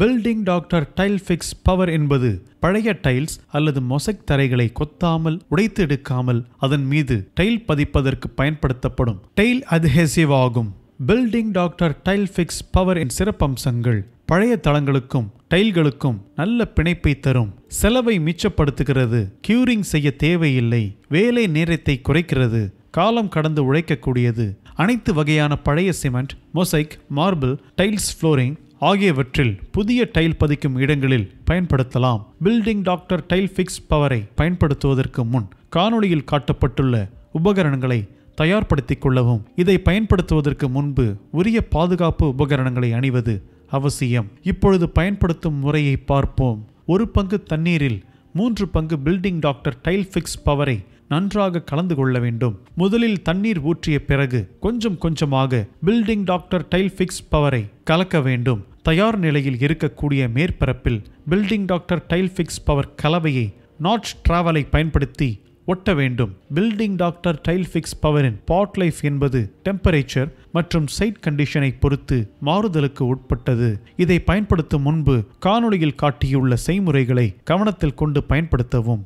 Building doctor tile fix power என்பது பழைய tiles அல்லது மொசைக் தரைகளை கொத்தாமல் உடைத்து எடுக்காமல் அதன் மீது டைல் பதிப்பதற்கு பயன்படுத்தப்படும் டைல் அட்ஹெசிவ் ஆகும். Building doctor tile fix power இன் சிறப்பம்சங்கள்: பழைய தளங்களுக்கும் டைல்களுக்கும் நல்ல பிணைப்பை தரும், செலவை மிச்சப்படுத்துகிறது, கியூரிங் செய்ய தேவையில்லை, வேலை நேரத்தை குறைக்கிறது, காலம் கடந்து உழைக்கக்கூடியது. அனைத்து வகையான பழைய cement, mosaic, marble, tiles, flooring ஆகியவற்றில் புதிய டைல் பதிக்கும் இடங்களில் பயன்படுத்தலாம். பில்டிங் டாக்டர் டைல் ஃபிக்ஸ் பவரை பயன்படுத்துவதற்கு முன் காணொளியில் காட்டப்பட்டுள்ள உபகரணங்களை தயார்படுத்திக் கொள்ளவும். இதை பயன்படுத்துவதற்கு முன்பு உரிய பாதுகாப்பு உபகரணங்களை அணிவது அவசியம். இப்பொழுது பயன்படுத்தும் முறையை பார்ப்போம். 1 பங்கு தண்ணீரில் 3 பங்கு பில்டிங் டாக்டர் டைல் ஃபிக்ஸ் பவரை நன்றாக கலந்து கொள்ள வேண்டும். முதலில் தண்ணீர் ஊற்றிய பிறகு கொஞ்சம் கொஞ்சமாக பில்டிங் டாக்டர் டைல் ஃபிக்ஸ் பவரை கலக்க வேண்டும். தயார் நிலையில் இருக்கக்கூடிய மேற்பரப்பில் building doctor tile fix power கலவையை நாட்ச் டிராவலை பயன்படுத்தி ஒட்ட வேண்டும். பில்டிங் டாக்டர் டைல் ஃபிக்ஸ் பவரின் பாட் லைஃப் என்பது டெம்பரேச்சர் மற்றும் சைட் கண்டிஷனை பொறுத்து மாறுதலுக்கு உட்பட்டது. இதை பயன்படுத்தும் முன்பு காணொளியில் காட்டியுள்ள செய்முறைகளை கவனத்தில் கொண்டு பயன்படுத்தவும்.